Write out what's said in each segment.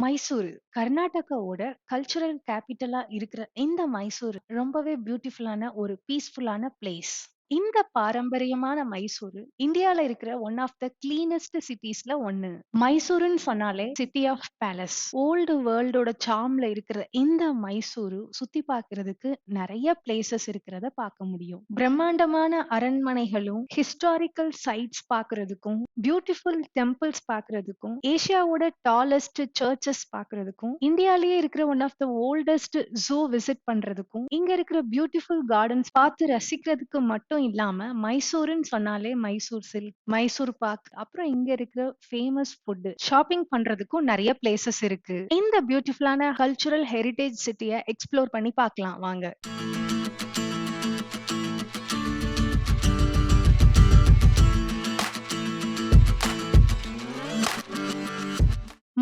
Mysore கர்நாடகாவோட cultural கேபிட்டலா இருக்கிற இந்த மைசூர் ரொம்பவே பியூட்டிஃபுல்லான ஒரு பீஸ்ஃபுல்லான பிளேஸ். இந்த பாரம்பரியமான மைசூர் இந்தியால இருக்கிற ஒன் ஆஃப் த கிளீனஸ்ட் சிட்டிஸ்ல ஒண்ணு. மைசூருன்னு சொன்னாலே சிட்டி ஆஃப் பேலஸ். ஓல்டு வேர்ல்டோட சார்ம்ல இருக்கிற இந்த மைசூரு சுத்தி பார்க்கிறதுக்கு நிறைய பிளேசஸ் இருக்கிறத பார்க்க முடியும். பிரம்மாண்டமான அரண்மனைகளும் ஹிஸ்டாரிக்கல் சைட்ஸ் பார்க்கிறதுக்கும் பியூட்டிஃபுல் டெம்பிள்ஸ் பார்க்கிறதுக்கும் ஏசியாவோட டாலஸ்ட் சர்ச்சஸ் பார்க்கிறதுக்கும் இந்தியாலயே இருக்கிற one of the oldest zoo visit பண்றதுக்கும் இங்க இருக்கிற பியூட்டிஃபுல் கார்டன்ஸ் பார்த்து ரசிக்கிறதுக்கு மட்டும் இல்லாம மைசூருன்னு சொன்னாலே மைசூர் சில்க், மைசூர் பாக், அப்புறம் இங்க இருக்கிற ஃபேமஸ் ஃபுட் ஷாப்பிங் பண்றதுக்கும் நிறைய பிளேசஸ் இருக்கு. இந்த பியூட்டிஃபுல்லான கல்ச்சுரல் ஹெரிடேஜ் சிட்டியை எக்ஸ்ப்ளோர் பண்ணி பார்க்கலாம் வாங்க.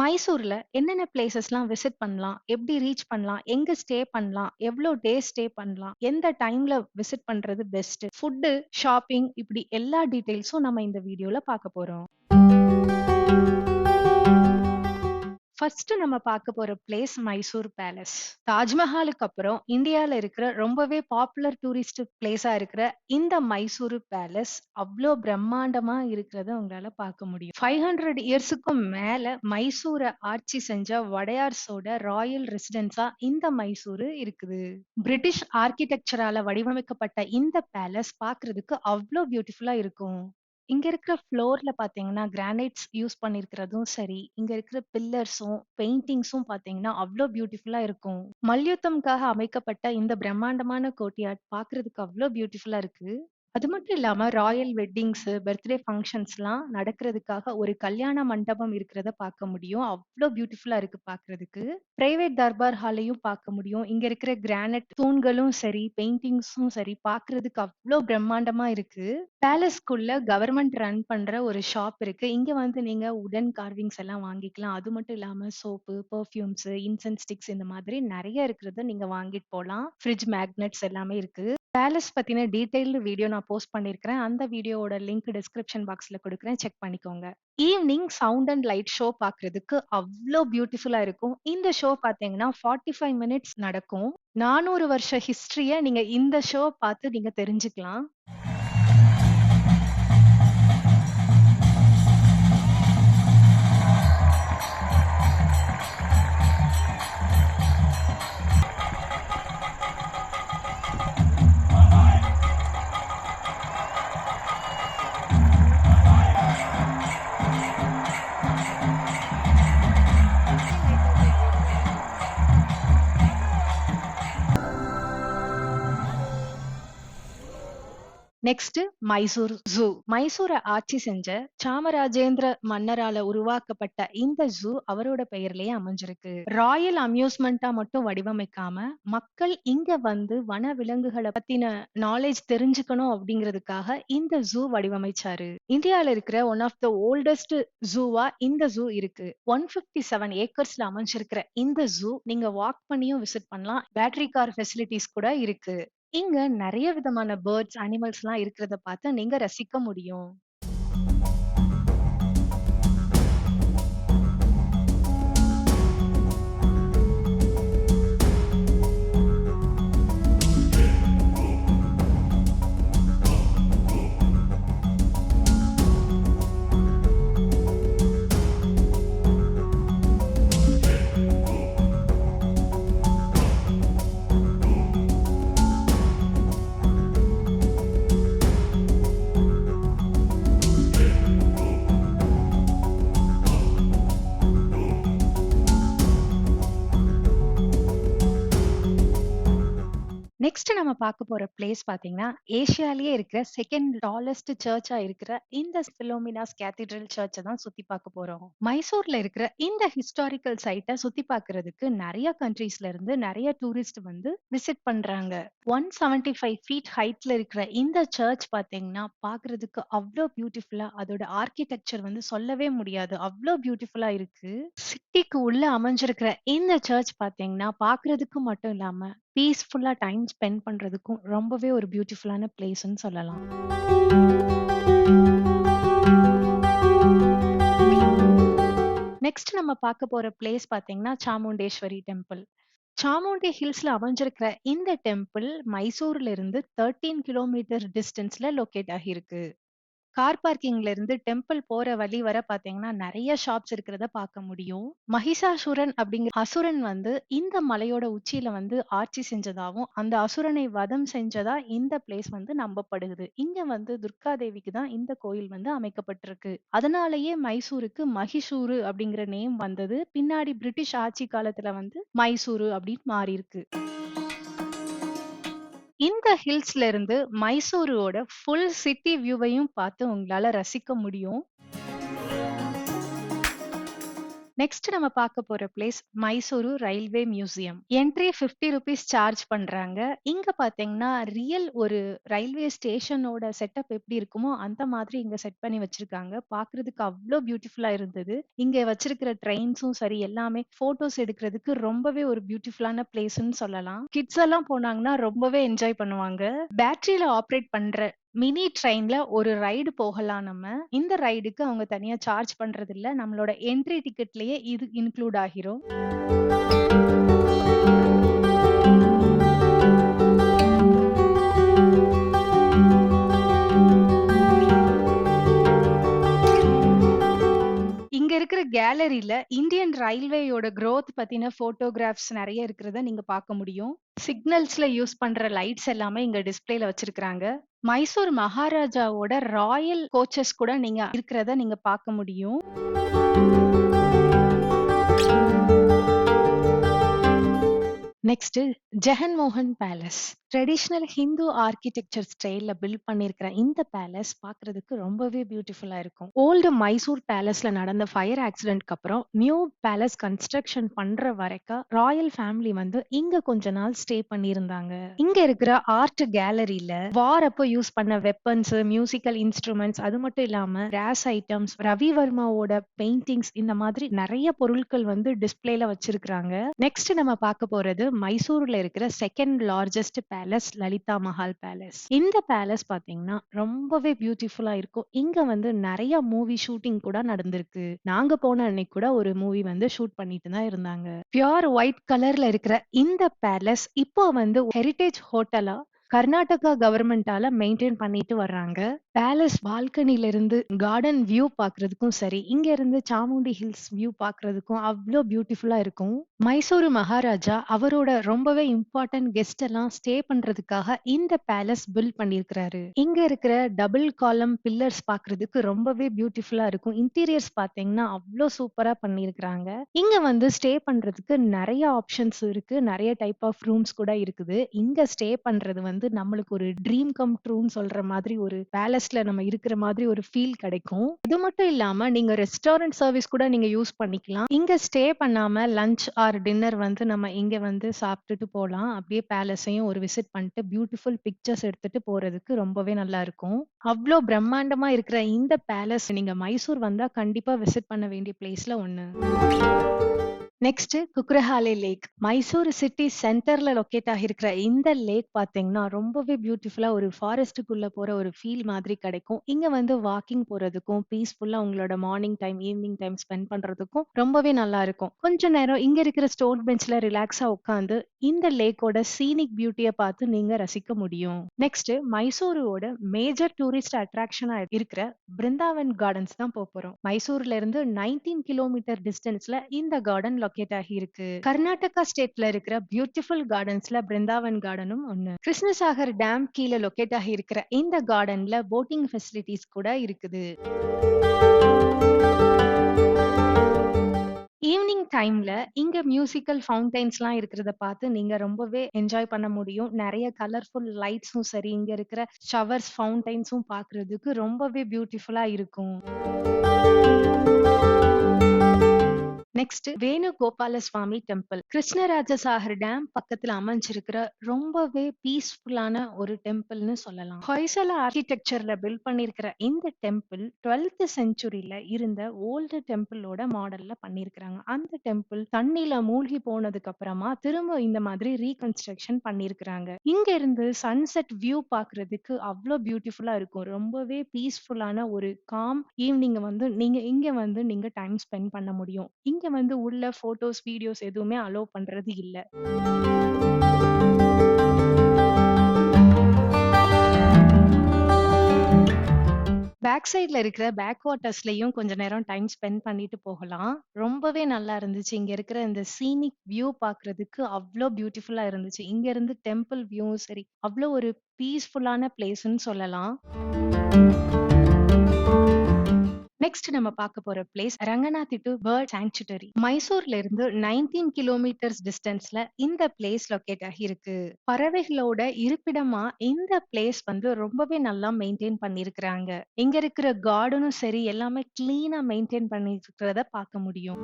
மைசூர்ல என்னென்ன பிளேசஸ்லாம் விசிட் பண்ணலாம், எப்படி ரீச் பண்ணலாம், எங்க ஸ்டே பண்ணலாம், எவ்வளோ டேஸ் ஸ்டே பண்ணலாம், எந்த டைம்ல விசிட் பண்றது பெஸ்ட், ஃபுட்டு, ஷாப்பிங், இப்படி எல்லா டீடைல்ஸும் நம்ம இந்த வீடியோல பார்க்க போறோம். ஃபர்ஸ்ட் நம்ம பார்க்க போற பிளேஸ் மைசூர் பேலஸ். தாஜ்மஹாலுக்கு அப்புறம் இந்தியால இருக்கிற ரொம்பவே பாப்புலர் டூரிஸ்ட் பிளேஸா இருக்கிற இந்த மைசூர் பேலஸ் அவ்வளோ பிரம்மாண்டமா இருக்கிறத உங்களால பார்க்க முடியும். 500 இயர்ஸுக்கும் மேல மைசூரை ஆட்சி செஞ்ச வடையார்ஸோட ராயல் ரெசிடென்ஸா இந்த மைசூரு இருக்குது. பிரிட்டிஷ் ஆர்கிடெக்சரால வடிவமைக்கப்பட்ட இந்த பேலஸ் பார்க்கிறதுக்கு அவ்வளோ பியூட்டிஃபுல்லா இருக்கும். இங்க இருக்கிற ஃப்ளோர்ல பாத்தீங்கன்னா கிரானைட்ஸ் யூஸ் பண்ணிருக்கிறதும் சரி, இங்க இருக்கிற பில்லர்ஸும் பெயிண்டிங்ஸும் பாத்தீங்கன்னா அவ்வளோ பியூட்டிஃபுல்லா இருக்கும். மல்யுத்தம்காக அமைக்கப்பட்ட இந்த பிரம்மாண்டமான கோர்ட்யார்ட் பாக்குறதுக்கு அவ்வளோ பியூட்டிஃபுல்லா இருக்கு. அது மட்டும் இல்லாம ராயல் வெட்டிங்ஸ், பர்த்டே ஃபங்க்ஷன்ஸ்லாம் நடக்கிறதுக்காக ஒரு கல்யாண மண்டபம் இருக்கிறத பார்க்க முடியும். அவ்வளோ பியூட்டிஃபுல்லா இருக்கு பார்க்கிறதுக்கு. பிரைவேட் தர்பார் ஹாலையும் பார்க்க முடியும். இங்க இருக்கிற கிரானைட் தூண்களும் சரி, பெயிண்டிங்ஸும் சரி பார்க்கிறதுக்கு அவ்வளோ பிரம்மாண்டமா இருக்கு. பேலஸ்க்குள்ள கவர்மெண்ட் ரன் பண்ற ஒரு ஷாப் இருக்கு. இங்க வந்து நீங்க வுடன் கார்விங்ஸ் எல்லாம் வாங்கிக்கலாம். அது மட்டும் இல்லாம சோப்பு, பெர்ஃப்யூம்ஸ், இன்சென்ஸ் ஸ்டிக்ஸ் இந்த மாதிரி நிறைய இருக்கிறத நீங்க வாங்கிட்டு போலாம். ஃப்ரிட்ஜ் மேக்னெட்ஸ் எல்லாமே இருக்கு. பேலஸ் பத்தின டீடைல்டு வீடியோ நான் போஸ்ட் பண்ணியிருக்கிறேன். அந்த வீடியோவோட லிங்க் டிஸ்கிரிப்ஷன் பாக்ஸ்ல கொடுக்குறேன். செக் பண்ணிக்கோங்க. Evening sound and light show பார்க்கிறதுக்கு அவ்வளோ பியூட்டிஃபுல்லா இருக்கும். இந்த ஷோ பார்த்தீங்கன்னா 45 மினிட்ஸ் நடக்கும். 400 வருஷ ஹிஸ்டரிய நீங்க இந்த ஷோ பார்த்து நீங்க தெரிஞ்சுக்கலாம். Next Mysore zoo. மைசூரை ஆட்சி செஞ்ச சாமராஜேந்திர மன்னரால உருவாக்கப்பட்ட இந்த ஜூ அவரோட பெயர்லயே அமைஞ்சிருக்கு. ராயல் அம்யூஸ்மெண்டா மட்டும் வடிவமைக்காம மக்கள் இங்க வந்து வன விலங்குகளை பத்தின நாலேஜ் தெரிஞ்சுக்கணும் அப்படிங்கிறதுக்காக இந்த ஜூ வடிவமைச்சாரு. இந்தியால இருக்கிற ஒன் ஆஃப் த ஓல்டஸ்ட் ஜூவா இந்த ஜூ இருக்கு. 157 ஏக்கர்ஸ்ல அமைஞ்சிருக்கிற இந்த ஜூ நீங்க வாக் பண்ணியும் விசிட் பண்ணலாம். பேட்டரி கார் ஃபெசிலிட்டிஸ் கூட இருக்கு. இங்க நெறைய விதமான பேர்ட்ஸ், அனிமல்ஸ்லாம் இருக்கிறத பார்த்து நீங்க ரசிக்க முடியும். நெக்ஸ்ட் நம்ம பார்க்க போற பிளேஸ் பாத்தீங்கன்னா ஏசியாலேயே இருக்கிற செகண்ட் டாலஸ்ட் சர்ச்சா இருக்கிற இந்த பிலோமினாஸ் கேத்தீட்ரல் சர்ச்சை தான் சுத்தி பார்க்க போறோம். மைசூர்ல இருக்கிற இந்த ஹிஸ்டாரிக்கல் சைட்டை சுத்தி பார்க்கிறதுக்கு நிறைய கண்ட்ரீஸ்ல இருந்து நிறைய டூரிஸ்ட் வந்து விசிட் பண்றாங்க. 175 ஃபீட் ஹைட்ல இருக்கிற இந்த சர்ச் பாத்தீங்கன்னா பார்க்கிறதுக்கு அவ்வளோ பியூட்டிஃபுல்லா, அதோட ஆர்கிடெக்சர் வந்து சொல்லவே முடியாது, அவ்வளோ பியூட்டிஃபுல்லா இருக்கு. சிட்டிக்கு உள்ள அமைஞ்சிருக்கிற இந்த சர்ச் பாத்தீங்கன்னா பார்க்கிறதுக்கு மட்டும் இல்லாம பீஸ்ஃபுல்லா டைம் ஸ்பெண்ட் பண்றதுக்கும் ரொம்பவே ஒரு பியூட்டிஃபுல்லான பிளேஸ்ன்னு சொல்லலாம். நெக்ஸ்ட் நம்ம பார்க்க போற பிளேஸ் பார்த்தீங்கன்னா, சாமுண்டேஸ்வரி டெம்பிள். சாமுண்டி ஹில்ஸ்ல அமைஞ்சிருக்கிற இந்த டெம்பிள் மைசூர்ல இருந்து 13 கிலோமீட்டர் டிஸ்டன்ஸ்ல லொகேட் ஆகியிருக்கு. கார் பார்க்கிங்ல இருந்து டெம்பிள் போற வழி வர பார்த்தீங்கன்னா, நெறைய ஷாப்ஸ் இருக்கிறத பார்க்க முடியும். மகிஷாசுரன் அப்படிங்கிற அசுரன் வந்து இந்த மலையோட உச்சியில வந்து ஆட்சி செஞ்சதாவும், அந்த அசுரனை வதம் செஞ்சதா இந்த பிளேஸ் வந்து நம்பப்படுது. இங்க வந்து துர்கா தேவிக்கு தான் இந்த கோயில் வந்து அமைக்கப்பட்டிருக்கு. அதனாலேயே மைசூருக்கு மஹிஷூரு அப்படிங்கிற நேம் வந்தது. பின்னாடி பிரிட்டிஷ் ஆட்சி காலத்துல வந்து மைசூரு அப்படின்னு மாறியிருக்கு. இந்த ஹில்ஸ்ல இருந்து மைசூரோட ஃபுல் சிட்டி வியூவையும் பார்த்து உங்களால ரசிக்க முடியும். நெக்ஸ்ட் நம்ம பார்க்க போற place Mysuru railway museum. Entry ₹50 charge பண்றாங்க. இங்க பார்த்தீங்கன்னா, ரியல் ஒரு ரயில்வே ஸ்டேஷனோட செட்டப் எப்படி இருக்குமோ, அந்த மாதிரி இங்க செட் பண்ணி வச்சிருக்காங்க. பார்க்கிறதுக்கு அவ்ளோ பியூட்டிஃபுல்லா இருந்தது. இங்க வச்சிருக்கிற ட்ரெயின்ஸும் சரி, எல்லாமே ஃபோட்டோஸ் எடுக்கிறதுக்கு ரொம்பவே ஒரு பியூட்டிஃபுல்லான பிளேஸ்ன்னு சொல்லலாம். கிட்ஸ் எல்லாம் போனாங்கன்னா ரொம்பவே என்ஜாய் பண்ணுவாங்க. பேட்டரியில ஆப்பரேட் பண்ற மினி ட்ரெயின்ல ஒரு ரைடு போகலாம் நம்ம. இந்த ரைடுக்கு அவங்க தனியா சார்ஜ் பண்றதில்ல. நம்மளோட என்ட்ரி டிக்கெட்லயே இது இன்க்ளூட் ஆகிரும். இங்க இருக்கிற கேலரில இந்தியன் ரயில்வேயோட குரோத் பத்தின ஃபோட்டோகிராஃப்ஸ் நெறைய இருக்கிறத நீங்க பார்க்க முடியும். சிக்னல்ஸ்ல யூஸ் பண்ற லைட்ஸ் எல்லாமே இங்க டிஸ்ப்ளேல வச்சிருக்காங்க. மைசூர் மகாராஜாவோட ராயல் கோச்சஸ் கூட நீங்க இருக்கிறத நீங்க பார்க்க முடியும். நெக்ஸ்ட் ஜெகன் மோகன் பேலஸ். ட்ரெடிஷனல் ஹிந்து ஆர்கிடெக்சர் ஸ்டைல்ல பில்ட் பண்ணியிருக்கிற இந்த பேலஸ் பார்க்கிறதுக்கு ரொம்பவே பியூட்டிஃபுல்லா இருக்கும். ஓல்டு மைசூர் பேலஸ்ல நடந்த ஃபயர் ஆக்சிடென்ட்க்கு அப்புறம் நியூ பேலஸ் கன்ஸ்ட்ரக்ஷன் பண்ற வரைக்கும் ராயல் ஃபேமிலி வந்து இங்க கொஞ்ச நாள் ஸ்டே பண்ணியிருந்தாங்க. இங்க இருக்கிற ஆர்ட் கேலரியில வார் அப்போ யூஸ் பண்ண வெப்பன்ஸ், மியூசிக்கல் இன்ஸ்ட்ருமெண்ட்ஸ், அது மட்டும் இல்லாம கிராஸ் ஐட்டம்ஸ், ரவிவர்மாவோட பெயிண்டிங்ஸ், இந்த மாதிரி நிறைய பொருட்கள் வந்து டிஸ்ப்ளேல வச்சிருக்காங்க. நெக்ஸ்ட் நம்ம பார்க்க போறது மைசூர்ல இருக்கிற second largest palace, Lalitha Mahal palace. இந்த பேலஸ் பாத்தீங்கன்னா ரொம்பவே பியூட்டிஃபுல்லா இருக்கும். இங்க வந்து நிறைய மூவி ஷூட்டிங் கூட நடந்திருக்கு. நாங்க போன அன்னைக்கு கூட ஒரு மூவி வந்து ஷூட் பண்ணிட்டு தான் இருந்தாங்க. பியூர் ஒயிட் கலர்ல இருக்கிற இந்த பேலஸ் இப்போ வந்து ஹெரிடேஜ் ஹோட்டலா கர்நாடகா கவர்மெண்டால மெயின்டைன் பண்ணிட்டு வர்றாங்க. பேலஸ் பால்கனில இருந்து கார்டன் வியூ பாக்குறதுக்கும் சரி, இங்க இருந்து சாமுண்டி ஹில்ஸ் வியூ பாக்குறதுக்கும் அவ்ளோ பியூட்டிஃபுல்லா இருக்கும். மைசூரு மகாராஜா அவரோட ரொம்பவே இம்பார்ட்டன்ட் கெஸ்ட் எல்லாம் ஸ்டே பண்றதுக்காக இந்த பேலஸ் பில்ட் பண்ணியிருக்கிறாரு. இங்க இருக்கிற டபுள் காலம் பில்லர்ஸ் பாக்குறதுக்கு ரொம்பவே பியூட்டிஃபுல்லா இருக்கும். இன்டீரியர்ஸ் பாத்தீங்கன்னா அவ்ளோ சூப்பரா பண்ணியிருக்கிறாங்க. இங்க வந்து ஸ்டே பண்றதுக்கு நிறைய ஆப்ஷன்ஸ் இருக்கு. நிறைய டைப் ஆஃப் ரூம்ஸ் கூட இருக்குது. இங்க ஸ்டே பண்றது வந்து நம்மளுக்கு ஒரு ட்ரீம் கம் ட்ரூன்னு சொல்ற மாதிரி ஒரு பேலஸ்ல நம்ம இருக்கிற மாதிரி ஒரு ஃபீல் கிடைக்கும். இது மட்டும் இல்லாம நீங்க ரெஸ்டாரண்ட் சர்வீஸ் கூட நீங்க யூஸ் பண்ணிக்கலாம். இங்க ஸ்டே பண்ணாம லஞ்ச் ஆர் டின்னர் வந்து நம்ம இங்க வந்து சாப்பிட்டுட்டு போலாம். அப்படியே பேலஸையும் ஒரு விசிட் பண்ணிட்டு பியூட்டிஃபுல் பிக்சர்ஸ் எடுத்துட்டு போறதுக்கு ரொம்பவே நல்லா இருக்கும். அவ்ளோ பிரம்மாண்டமா இருக்கிற இந்த பேலஸ் நீங்க மைசூர் வந்தா கண்டிப்பா விசிட் பண்ண வேண்டிய பிளேஸ்ல ஒண்ணு. நெக்ஸ்ட் குக்ரஹாலே லேக். மைசூர் சிட்டி சென்டர்ல லொக்கேட் ஆகியிருக்கிற இந்த லேக் பாத்தீங்கன்னா ரொம்பவே பியூட்டிஃபுல்லா ஒரு ஃபாரஸ்ட்டுக்குள்ள போற ஒரு ஃபீல் மாதிரி கிடைக்கும். இங்க வந்து வாக்கிங் போறதுக்கும் பீஸ்ஃபுல்லா உங்களோட morning time, evening time spend பண்றதுக்கும் ரொம்பவே நல்லா இருக்கும். கொஞ்ச நேரம் இங்க இருக்கிற ஸ்டோன் பெஞ்ச்ல ரிலாக்ஸா உட்காந்து இந்த லேக்கோட சீனிக் பியூட்டிய பார்த்து நீங்க ரசிக்க முடியும். நெக்ஸ்ட் மைசூரோட மேஜர் டூரிஸ்ட் அட்ராக்ஷனா இருக்கிற பிருந்தாவன் கார்டன்ஸ் தான் போறோம். மைசூர்ல இருந்து 19 கிலோமீட்டர் டிஸ்டன்ஸ்ல இந்த கார்டன் லொகேட் ஆகி இருக்கு. கர்நாடகா ஸ்டேட்ல இருக்கிற பியூட்டிஃபுல் கார்டன்ஸ்ல பிருந்தாவன் கார்டனும் ஒண்ணு. கிருஷ்ணசாகர் டேம் கீழே லொகேட் ஆகி இருக்கிற இந்த கார்டன்ல போட்டிங் ஃபெசிலிட்டிஸ் கூட இருக்குது. ஈவினிங் டைம்ல இங்க மியூசிக்கல் ஃபவுண்டைன்ஸ்லாம் இருக்கிறத பார்த்து நீங்க ரொம்பவே என்ஜாய் பண்ண முடியும். நெறைய கலர்ஃபுல் லைட்ஸும் சரி, இங்க இருக்கிற ஷவர்ஸ், ஃபவுண்டைன்ஸும் பார்க்கிறதுக்கு ரொம்பவே பியூட்டிஃபுல்லா இருக்கும். Next Venugopalaswamy temple. Krishnarajasagar dam பக்கத்துல அமைஞ்சிருக்கிற ரொம்பவே பீஸ்ஃபுல்லான ஒரு டெம்பிள்னு சொல்லலாம். ஹொய்சலா ஆர்கிடெக்சர்ல பில்ட் பண்ணியிருக்கிற இந்த டெம்பிள் 12th செஞ்சுரியில இருந்த ஓல்டு டெம்பிளோட மாடல்ல பண்ணியிருக்கிறாங்க. அந்த டெம்பிள் தண்ணில மூழ்கி போனதுக்கு அப்புறமா திரும்ப இந்த மாதிரி ரீகன்ஸ்ட்ரக்ஷன் பண்ணியிருக்கிறாங்க. இங்க இருந்து சன்செட் வியூ பாக்குறதுக்கு அவ்ளோ பியூட்டிஃபுல்லா இருக்கும். ரொம்பவே பீஸ்ஃபுல்லான ஒரு காம் ஈவினிங் வந்து நீங்க டைம் ஸ்பெண்ட் பண்ண முடியும். இங்க வந்து உள்ள போட்டோஸ், வீடியோஸ் எதுவுமே அலோவ் பண்றது இல்ல. பேக் சைட்ல இருக்கிற பேக் வாட்டர்ஸ்லயும் கொஞ்ச நேரம் டைம் ஸ்பெண்ட் பண்ணிட்டு போகலாம். ரொம்பவே நல்லா இருந்துச்சு. இங்க இருக்கிற இந்த சீனிக் வியூ பாக்குறதுக்கு அவ்ளோ பியூட்டிஃபுல்லா இருந்துச்சு. இங்க இருந்து டெம்பிள் வியூவும் சரி, அவ்ளோ ஒரு பீஸ்ஃபுல்லான பிளேஸ்ன்னு சொல்லலாம். நெக்ஸ்ட் நம்ம பார்க்க போற பிளேஸ் ரங்கநாதிட்டு பேர்ட் சாங்சுட்டரி. மைசூர்ல இருந்து 19 கிலோமீட்டர்ஸ் டிஸ்டன்ஸ்ல இந்த பிளேஸ் லொகேட் ஆகி இருக்கு. பறவைகளோட இருப்பிடமா இந்த பிளேஸ் வந்து ரொம்பவே நல்லா மெயின்டைன் பண்ணிருக்கிறாங்க. இங்க இருக்கிற கார்டனும் சரி எல்லாமே கிளீனா மெயின்டைன் பண்ணிருக்கிறத பார்க்க முடியும்.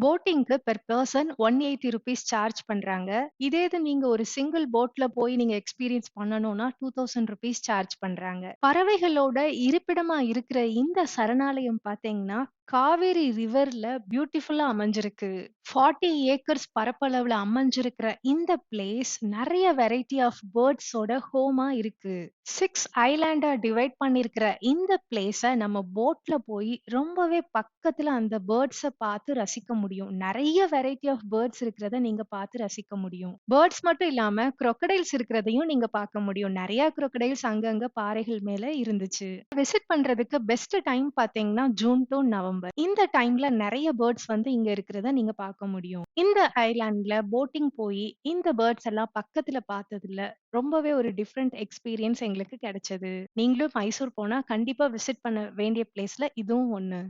போட்டிங்க்கு பெர் பெர்சன் 180 ரூபீஸ் சார்ஜ் பண்றாங்க. இதே இது நீங்க ஒரு சிங்கிள் போட்ல போய் நீங்க எக்ஸ்பீரியன்ஸ் பண்ணணும்னா 2000 ரூபீஸ் சார்ஜ் பண்றாங்க. பறவைகளோட இருப்பிடமா இருக்கிற இந்த சரணாலயம் பாத்தீங்கன்னா காவேரி ரிவர்ல பியூட்டிஃபுல்லா அமைஞ்சிருக்கு. 40 ஏக்கர்ஸ் பரப்பளவுல அமைஞ்சிருக்கிற இந்த பிளேஸ் நிறைய வெரைட்டி ஆஃப் பேர்ட்ஸோட ஹோமா இருக்கு. 6 ஐலாண்டா டிவைட் பண்ணிருக்கிற இந்த பிளேஸ நம்ம போட்ல போய் ரொம்பவே பக்கத்துல அந்த பேர்ட்ஸ பார்த்து ரசிக்க முடியும். நிறைய வெரைட்டி ஆஃப் பேர்ட்ஸ் இருக்கிறத நீங்க பார்த்து ரசிக்க முடியும். பேர்ட்ஸ் மட்டும் இல்லாம crocodiles இருக்கிறதையும் நீங்க பார்க்க முடியும். நிறைய crocodiles அங்கங்க பாறைகள் மேல இருந்துச்சு. விசிட் பண்றதுக்கு பெஸ்ட் டைம் பாத்தீங்கன்னா ஜூன் டு நவம்பர். இந்த டைம்ல நிறைய பேர்ட்ஸ் வந்து இங்க இருக்கிறத நீங்க பார்க்க முடியும். இந்த ஐலாண்ட்ல போட்டிங் போய் இந்த பேர்ட்ஸ் எல்லாம் பக்கத்துல பார்த்ததுல ரொம்பவே ஒரு டிஃப்ரெண்ட் எக்ஸ்பீரியன்ஸ் எங்களுக்கு கிடைச்சது. நீங்களும் மைசூர் போனா கண்டிப்பா விசிட் பண்ண வேண்டிய பிளேஸ்ல இதுவும் ஒண்ணு.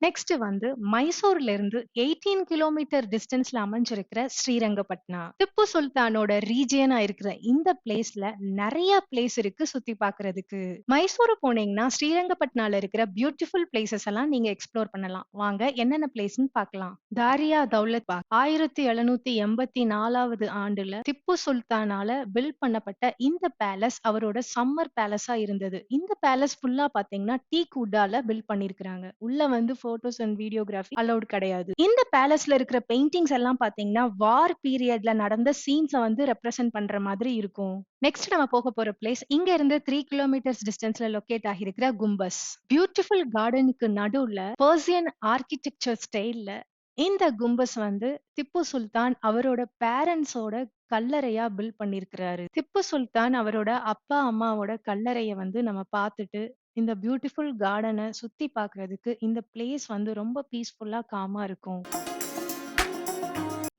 நெக்ஸ்ட் வந்து மைசூர்ல இருந்து 18 கிலோமீட்டர் டிஸ்டன்ஸ்ல அமைஞ்சிருக்கிற ஸ்ரீரங்கப்பட்னா. திப்பு சுல்தானோட ரீஜியனா இருக்கிற இந்த பிளேஸ்ல நிறைய பிளேஸ் இருக்கு சுத்தி பார்க்கிறதுக்கு. மைசூர் போனீங்கன்னா ஸ்ரீரங்கப்பட்னால இருக்கிற பியூட்டிஃபுல் பிளேசஸ் எல்லாம் நீங்க எக்ஸ்ப்ளோர் பண்ணலாம். வாங்க என்னென்ன பிளேஸ்னு பார்க்கலாம். தாரியா தௌலத் பாக் 1784வது ஆண்டுல திப்பு சுல்தானால பில்ட் பண்ணப்பட்ட இந்த பேலஸ் அவரோட சம்மர் பேலஸா இருந்தது. இந்த பேலஸ் ஃபுல்லா பாத்தீங்கன்னா டீக் வுட்டால பில்ட் பண்ணிருக்காங்க. உள்ள வந்து போட்டோஸ் அண்ட் வீடியோகிராஃபி அலௌட் கிடையாது. இந்த பேலஸ்ல இருக்கிற பெயிண்டிங்ஸ் எல்லாம் பாத்தீங்கன்னா வார் பீரியட்ல நடந்த சீன்ஸ வந்து ரெப்ரசென்ட் பண்ற மாதிரி இருக்கும். நெக்ஸ்ட் நம்ம போக போற பிளேஸ் இங்க இருந்து 3 கிலோமீட்டர்ஸ் டிஸ்டன்ஸ்ல லொகேட் ஆகியிருக்கிற கும்பஸ். பியூட்டிஃபுல் கார்டனுக்கு நடுவுல பர்சியன் ஆர்கிடெக்சர் ஸ்டைல்ல இந்த கும்பஸ் வந்து திப்பு சுல்தான் அவரோட பேரண்ட்ஸோட கல்லறையா பில்ட் பண்ணிருக்கிறாரு. திப்பு சுல்தான் அவரோட அப்பா அம்மாவோட கல்லறைய வந்து நம்ம பார்த்துட்டு இந்த பியூட்டிஃபுல் கார்டன சுத்தி பார்க்கிறதுக்கு இந்த பிளேஸ் வந்து ரொம்ப பீஸ்ஃபுல்லா காமா இருக்கும்.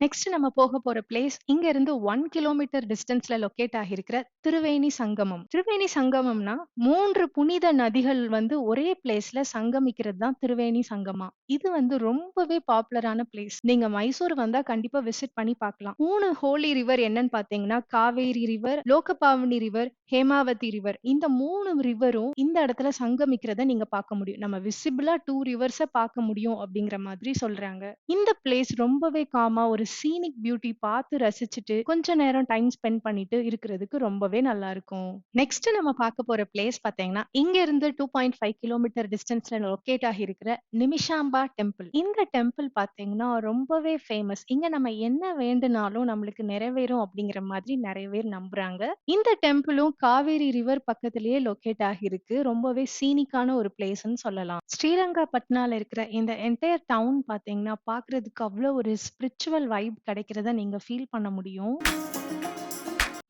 நெக்ஸ்ட் நம்ம போக போற பிளேஸ் இங்க இருந்து 1 கிலோமீட்டர் டிஸ்டன்ஸ்ல லொகேட் ஆகியிருக்கிற திருவேணி சங்கமம். திருவேணி சங்கமம்னா 3 புனித நதிகள் வந்து ஒரே பிளேஸ்ல சங்கமிக்கிறது தான் திருவேணி சங்கமா. இது வந்து ரொம்பவே பாப்புலரான பிளேஸ். நீங்க மைசூர் வந்தா கண்டிப்பா விசிட் பண்ணி பார்க்கலாம். 3 ஹோலி ரிவர் என்னன்னு பாத்தீங்கன்னா Kaveri river, Lokapavani river, Hemavathi river. இந்த 3 ரிவரும் இந்த இடத்துல சங்கமிக்கிறத நீங்க பார்க்க முடியும். நம்ம விசிபிளா 2 ரிவர்ஸ பார்க்க முடியும் அப்படிங்கிற மாதிரி சொல்றாங்க. இந்த பிளேஸ் ரொம்பவே காமா ஒரு சீனிக் பியூட்டி பார்த்து ரசிச்சுட்டு கொஞ்ச நேரம் டைம் ஸ்பெண்ட் பண்ணிட்டு இருக்கிறதுக்கு ரொம்பவே நல்லா இருக்கும். நெக்ஸ்ட் நம்ம பார்க்க போற பிளேஸ் பாத்தீங்கன்னா இங்க இருந்து 2.5 கிலோமீட்டர் டிஸ்டன்ஸ்ல லொகேட் ஆகி இருக்கிற நிமிஷாம்பா டெம்பிள். இந்த டெம்பிள் பாத்தீங்கன்னா ரொம்பவே ஃபேமஸ். இங்க நம்ம என்ன வேண்டுனாலும் நம்மளுக்கு நிறைவேறும் அப்படிங்கிற மாதிரி நிறைய பேர் நம்புறாங்க. இந்த டெம்பிளும் காவேரி ரிவர் பக்கத்திலேயே லொகேட் ஆகி இருக்கு. ரொம்பவே சீனிக்கான ஒரு பிளேஸ்ன்னு சொல்லலாம். ஸ்ரீரங்கப்பட்னால இருக்கிற இந்த என்டையர் டவுன் பாத்தீங்கன்னா பாக்குறதுக்கு அவ்வளவு ஒரு ஸ்பிரிச்சுவல் வைப் கிடைக்கிறத நீங்க ஃபீல் பண்ண முடியும்.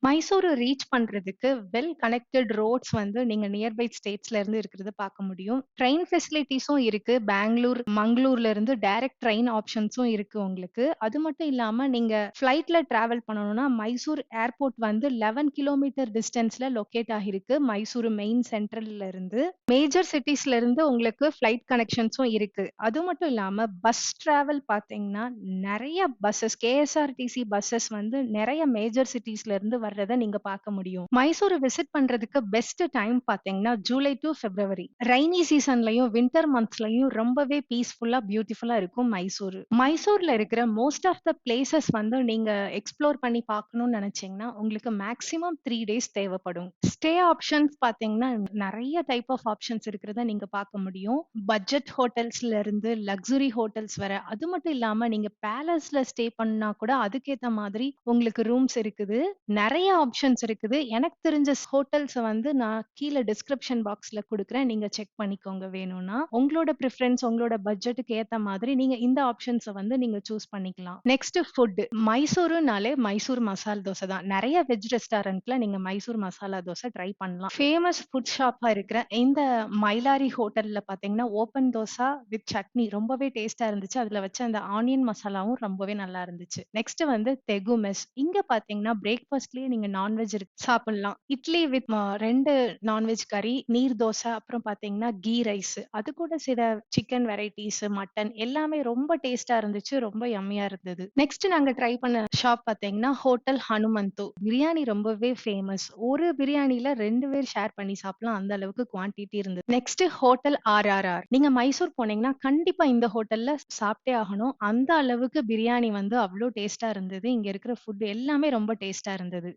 மைசூர் ரீச் பண்றதுக்கு வெல் கனெக்டட் ரோட்ஸ் வந்து நீங்க நியர்பை ஸ்டேட்ஸ்ல இருந்து இருக்கிறத பார்க்க முடியும். ட்ரெயின் ஃபெசிலிட்டிஸும் இருக்கு. பெங்களூர், மங்களூர்ல இருந்து டைரக்ட் ட்ரெயின் ஆப்ஷன்ஸும் இருக்கு உங்களுக்கு. அது மட்டும் இல்லாம நீங்க ஃபிளைட்ல டிராவல் பண்ணணும்னா மைசூர் ஏர்போர்ட் வந்து 11 கிலோமீட்டர் டிஸ்டன்ஸ்ல லொகேட் ஆகிருக்கு மைசூர் மெயின் சென்ட்ரல்ல இருந்து. மேஜர் சிட்டிஸ்ல இருந்து உங்களுக்கு ஃபிளைட் கனெக்ஷன்ஸும் இருக்கு. அது மட்டும் இல்லாம பஸ் டிராவல் பாத்தீங்கன்னா நிறைய பஸ்ஸஸ் கேஎஸ்ஆர்டிசி பஸ்ஸஸ் வந்து நிறைய மேஜர் சிட்டிஸ்ல இருந்து வர்றத நீங்க பார்க்க முடியும். மைசூர் விசிட் பண்றதுக்கு பெஸ்ட் டைம் பார்த்தீங்கன்னா, ஜூலை டூ பிப்ரவரி. ரெய்னி சீசன்லயும், வின்டர் மந்த்ஸ்லயும் ரொம்பவே பீஸ்ஃபுல்லா, பியூட்டிஃபுல்லா இருக்கும் மைசூரு. மைசூர்ல இருக்கிற மோஸ்ட் ஆஃப் த பிளேஸஸ் வந்து நீங்க எக்ஸ்ப்ளோர் பண்ணி பார்க்கணும்னு நெனச்சீங்கன்னா, உங்களுக்கு மேக்ஸிமம் 3 டேஸ் தேவைப்படும். ஸ்டே ஆப்ஷன்ஸ் பார்த்தீங்கன்னா, நெறைய டைப் ஆஃப் ஆப்ஷன்ஸ் இருக்கிறத நீங்க பார்க்க முடியும். பட்ஜெட் ஹோட்டல்ஸ்ல இருந்து லக்ஸுரி ஹோட்டல்ஸ் வர. அது மட்டும் இல்லாம நீங்க பேலஸ்ல ஸ்டே பண்ணா கூட அதுக்கேத்த மாதிரி உங்களுக்கு ரூம்ஸ் இருக்குது. நெறைய ஆப்ஷன்ஸ் இருக்குது. எனக்கு தெரிஞ்ச ஹோட்டல்ஸ வந்து நான் கீழ டிஸ்கிரிப்ஷன் பாக்ஸ்ல குடுக்குறேன். நீங்க செக் பண்ணிக்கோங்க வேணும்னா. உங்களோட பிரெஃபரன்ஸ், உங்களோட பட்ஜெட்டுக்கு ஏத்த மாதிரி நீங்க இந்த ஆப்ஷன்ஸ வந்து நீங்க சூஸ் பண்ணிக்கலாம். Next food. மைசூருனாலே மைசூர் மசால் தோசை தான். நெறைய வெஜ் ரெஸ்டாரண்ட்ல நீங்க மைசூர் மசாலா தோசை ட்ரை பண்ணலாம். ஃபேமஸ் ஃபுட் ஷாப்பா இருக்கிற இந்த மயிலாரி ஹோட்டல்ல பார்த்தீங்கன்னா, ஓப்பன் தோசா வித் சட்னி ரொம்பவே டேஸ்ட்டா இருந்துச்சு. அதுல வச்ச அந்த ஆனியன் மசாலாவும் ரொம்பவே நல்லா இருந்துச்சு. நெக்ஸ்ட் வந்து தெகு மெஸ். இங்க பார்த்தீங்கன்னா, பிரேக்ஃபாஸ்ட்லயே நீங்க நான்வெஜ் சாப்பிடலாம். இட்லி வித் 2 நான்வெஜ் கறி, நீர் தோசை, அப்புறம் பார்த்தீங்கன்னா, கீ ரைஸ். அது கூட சில சிக்கன் வெரைட்டீஸ், மட்டன் எல்லாமே ரொம்ப டேஸ்ட்டா இருந்துச்சு. ரொம்ப யம்மியா இருந்தது. நெக்ஸ்ட் நாங்க ட்ரை பண்ண ஷாப் பார்த்தீங்கன்னா, ஹோட்டல் ஹனுமந்தோ. பிரியாணி ரொம்பவே ஃபேமஸ். ஒரு பிரியாணில 2 பேர் ஷேர் பண்ணி சாப்பிடலாம். அந்த அளவுக்கு குவான்டிட்டி இருந்தது. Next hotel RRR. நீங்க மைசூர் போனீங்கன்னா, கண்டிப்பா இந்த ஹோட்டல்ல சாப்பிட்டே ஆகணும். அந்த அளவுக்கு பிரியாணி வந்து அவ்ளோ டேஸ்ட்டா இருந்தது. இங்க இருக்கிற ஃபுட் எல்லாமே ரொம்ப டேஸ்ட்டா இருந்தது.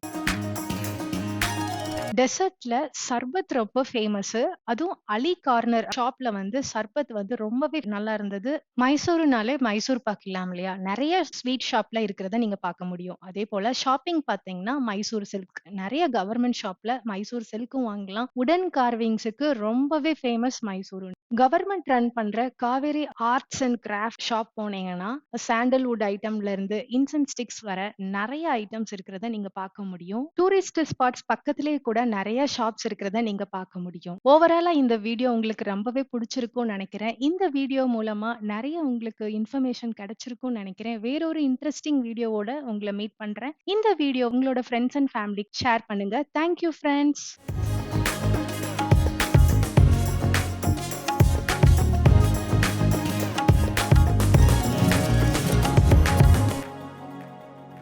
டெசர்ட்ல சர்பத் ரொம்ப ஃபேமஸு. அதுவும் அலி கார்னர் ஷாப்ல வந்து சர்பத் வந்து ரொம்பவே நல்லா இருந்தது. மைசூருனாலே மைசூர் பாக் இல்லாம் இல்லையா? நெறைய ஸ்வீட் ஷாப்ல இருக்கிறத நீங்க பார்க்க முடியும். அதேபோல ஷாப்பிங் பார்த்தீங்கன்னா, மைசூர் சில்க். நெறைய கவர்மெண்ட் ஷாப்ல மைசூர் சில்க்கும் வாங்கலாம். வுடன் கார்விங்ஸுக்கு ரொம்பவே ஃபேமஸ் மைசூரு. கவர்மெண்ட் ரன் பண்ற Kaveri arts and craft shop போனீங்கன்னா, சாண்டல்வுட் ஐட்டம்ல இருந்து இன்சென்ஸ் ஸ்டிக்ஸ் வர நெறைய ஐட்டம்ஸ் இருக்கிறத நீங்க பார்க்க முடியும். டூரிஸ்ட் ஸ்பாட்ஸ் பக்கத்திலேயே கூட நெறைய ஷாப்ஸ் இருக்கிறத நீங்க பார்க்க முடியும். ஓவராலா இந்த வீடியோ உங்களுக்கு ரொம்பவே புடிச்சிருக்கும்னு நெனைக்கிறேன். இந்த வீடியோ மூலமா நெறைய உங்களுக்கு இன்ஃபர்மேஷன் கிடைச்சிருக்கும்னு நெனைக்கிறேன். வேறொரு இன்ட்ரஸ்டிங் வீடியோவோட உங்கள மீட் பண்றேன். இந்த வீடியோ உங்களோட ஃப்ரெண்ட்ஸ் அண்ட் ஃபேமிலிக்கு ஷேர் பண்ணுங்க. Thank you friends.